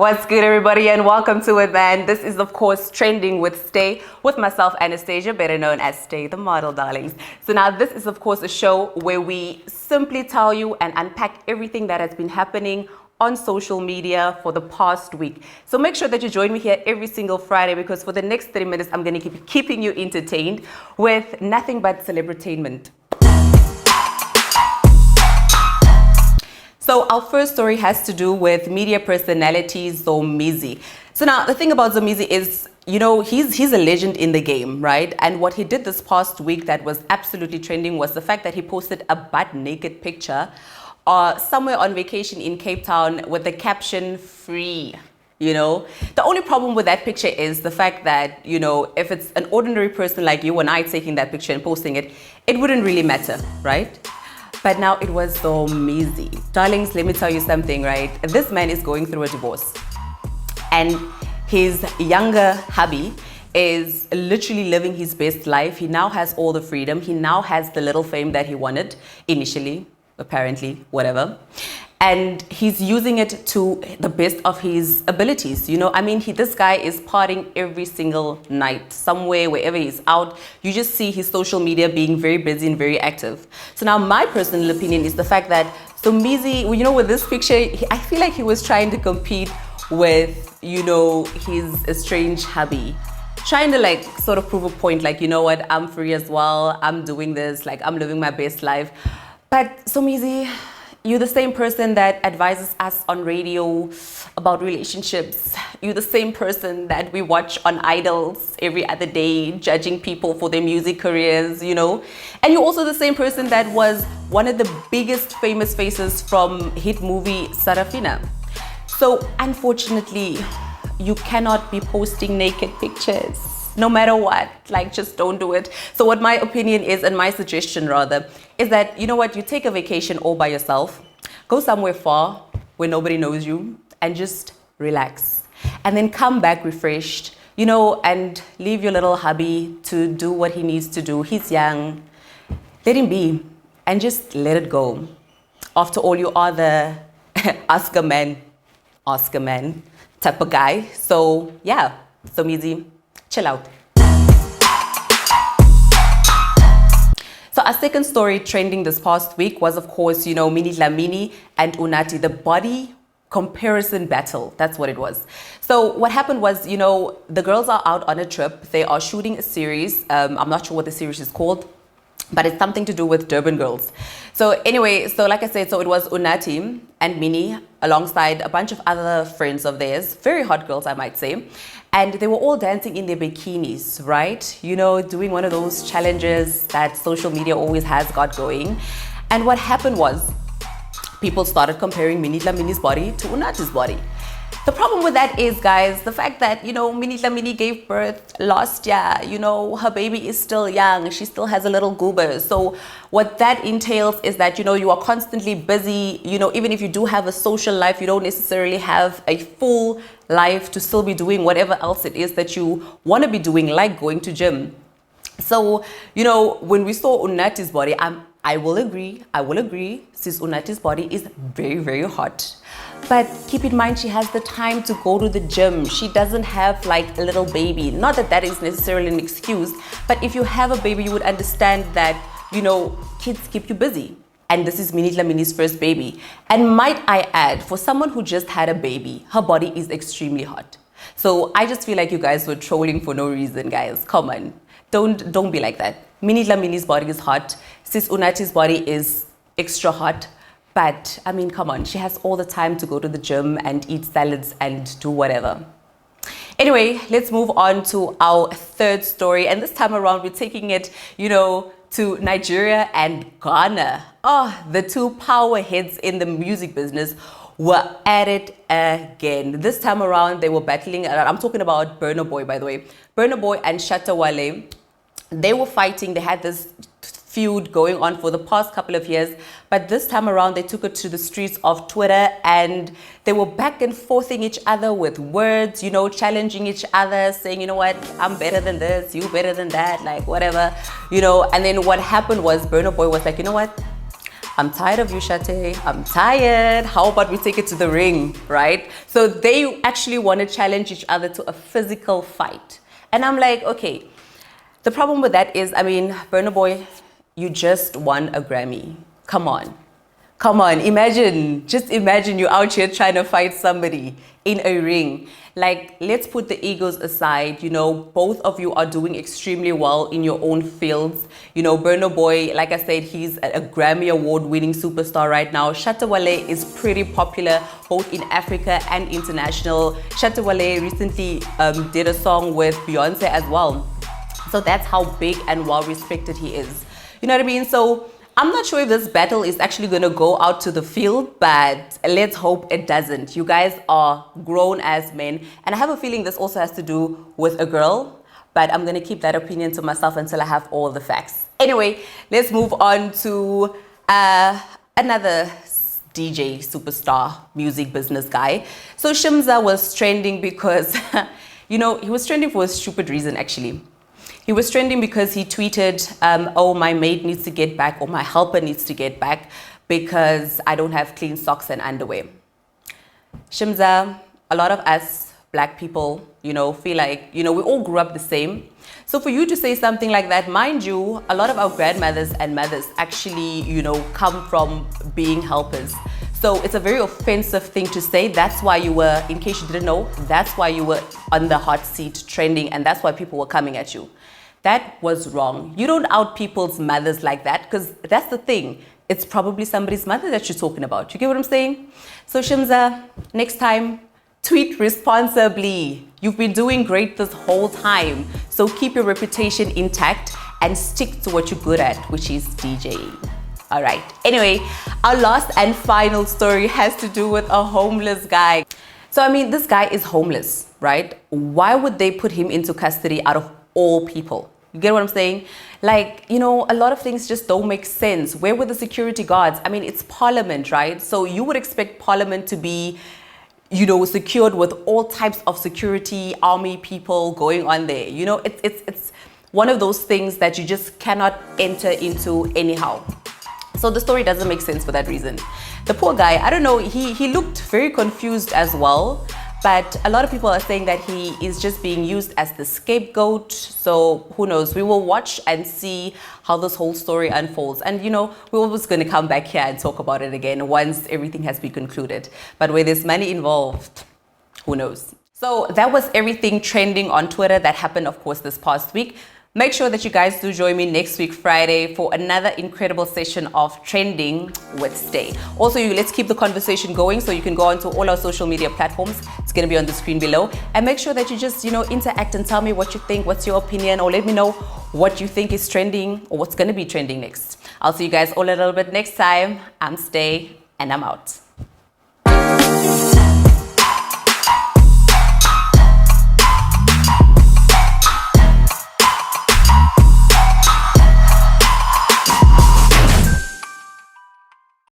What's good, everybody, and welcome to it, man. This is, of course, Trending with Stay with myself, Anastasia, better known as Stay, the model, darlings. So now this is, of course, a show where we simply tell you and unpack everything that has been happening on social media for the past week. So make sure that you join me here every single Friday, because for the next 30 minutes, I'm going to keep keeping you entertained with nothing but celebritainment. So our first story has to do with media personality Somizi. So now the thing about Somizi is, you know, he's a legend in the game, right? And what he did this past week that was absolutely trending was the fact that he posted a butt naked picture somewhere on vacation in Cape Town with the caption "free." You know, the only problem with that picture is the fact that, you know, if it's an ordinary person like you and I taking that picture and posting it, it wouldn't really matter, right? But now it was Somizi. Darlings, let me tell you something, right? This man is going through a divorce. And his younger hubby is literally living his best life. He now has all the freedom. He now has the little fame that he wanted initially, apparently, whatever. And he's using it to the best of his abilities. You know, I mean, this guy is partying every single night, somewhere, wherever he's out. You just see his social media being very busy and very active. So now my personal opinion is the fact that Somizi, you know, with this picture, I feel like he was trying to compete with, you know, his estranged hubby. Trying to like sort of prove a point, like, you know what, I'm free as well. I'm doing this, like I'm living my best life. But Somizi, you're the same person that advises us on radio about relationships. You're the same person that we watch on Idols every other day, judging people for their music careers, you know. And you're also the same person that was one of the biggest famous faces from hit movie Sarafina. So unfortunately, you cannot be posting naked pictures. No matter what, like, just don't do it. So what my opinion is, and my suggestion rather, is that, you know what, you take a vacation all by yourself, go somewhere far where nobody knows you, and just relax. And then come back refreshed, you know, and leave your little hubby to do what he needs to do. He's young. Let him be, and just let it go. After all, you are the Oscar man type of guy. So yeah, Somizi, chill out. So our second story trending this past week was, of course, you know, Minnie Dlamini and Unathi, the body comparison battle. That's what it was. So what happened was, you know, the girls are out on a trip. They are shooting a series. I'm not sure what the series is called, but it's something to do with Durban girls. So anyway, so like I said, so it was Unathi and Minnie alongside a bunch of other friends of theirs, very hot girls, I might say. And they were all dancing in their bikinis, right? You know, doing one of those challenges that social media always has got going. And what happened was people started comparing Minnie Dlamini's body to Unathi's body. The problem with that is, guys, the fact that, you know, Minnie Dlamini gave birth last year. You know, her baby is still young. She still has a little goober. So what that entails is that, you know, you are constantly busy. You know, even if you do have a social life, you don't necessarily have a full life to still be doing whatever else it is that you want to be doing, like going to gym. So, you know, when we saw Unathi's body, I will agree, since Unathi's body is very, very hot. But keep in mind, she has the time to go to the gym. She doesn't have like a little baby. Not that that is necessarily an excuse, but if you have a baby, you would understand that, you know, kids keep you busy. And this is Minnie Dlamini's first baby. And might I add, for someone who just had a baby, her body is extremely hot. So I just feel like you guys were trolling for no reason, guys. Come on. Don't be like that. Minnie Dlamini's body is hot. Sis Unathi's body is extra hot. But I mean, come on, she has all the time to go to the gym and eat salads and do whatever. Anyway, let's move on to our third story. And this time around, we're taking it, you know, to Nigeria and Ghana. Oh, the two power heads in the music business were at it again. This time around, they were battling. I'm talking about Burna Boy, by the way. Burna Boy and Shatta Wale, they were fighting. They had this feud going on for the past couple of years, but this time around they took it to the streets of Twitter and they were back and forthing each other with words, you know, challenging each other, saying, you know what, I'm better than this, you better than that, like whatever, you know. And then what happened was Burna Boy was like, you know what, I'm tired of you, Shate. I'm tired. How about we take it to the ring, right? So they actually want to challenge each other to a physical fight. And I'm like, okay. The problem with that is, I mean, Burna Boy, you just won a Grammy. Come on. Come on, just imagine you're out here trying to fight somebody in a ring. Like, let's put the egos aside. You know, both of you are doing extremely well in your own fields. You know, Burna Boy, like I said, he's a Grammy Award-winning superstar right now. Shatta Wale is pretty popular both in Africa and international. Shatta Wale recently did a song with Beyonce as well. So that's how big and well-respected he is. You know what I mean? So I'm not sure if this battle is actually going to go out to the field, but let's hope it doesn't. You guys are grown as men. And I have a feeling this also has to do with a girl, but I'm going to keep that opinion to myself until I have all the facts. Anyway, let's move on to another DJ superstar, music business guy. So Shimza was trending because, you know, he was trending for a stupid reason, actually. He was trending because he tweeted, oh, my maid needs to get back, or my helper needs to get back because I don't have clean socks and underwear. Shimza, a lot of us black people, you know, feel like, you know, we all grew up the same. So for you to say something like that, mind you, a lot of our grandmothers and mothers actually, you know, come from being helpers. So it's a very offensive thing to say. That's why you were, in case you didn't know, that's why you were on the hot seat trending, and that's why people were coming at you. That was wrong. You don't out people's mothers like that, because that's the thing. It's probably somebody's mother that you're talking about. You get what I'm saying? So Shimza, next time, tweet responsibly. You've been doing great this whole time. So keep your reputation intact and stick to what you're good at, which is DJing. All right. Anyway, our last and final story has to do with a homeless guy. So, I mean, this guy is homeless, right? Why would they put him into custody out of all people? You get what I'm saying? Like, you know, a lot of things just don't make sense. Where were the security guards? I mean, it's Parliament, right? So you would expect Parliament to be, you know, secured with all types of security, army people going on there. You know, it's one of those things that you just cannot enter into anyhow. So the story doesn't make sense for that reason. The poor guy, I don't know, he looked very confused as well. But a lot of people are saying that he is just being used as the scapegoat. So who knows? We will watch and see how this whole story unfolds. And, you know, we're always going to come back here and talk about it again once everything has been concluded. But where there's money involved, who knows? So that was everything trending on Twitter that happened, of course, this past week. Make sure that you guys do join me next week, Friday, for another incredible session of Trending with Stay. Also, let's keep the conversation going, so you can go onto all our social media platforms. It's going to be on the screen below. And make sure that you just, you know, interact and tell me what you think, what's your opinion, or let me know what you think is trending or what's going to be trending next. I'll see you guys all a little bit next time. I'm Stay, and I'm out.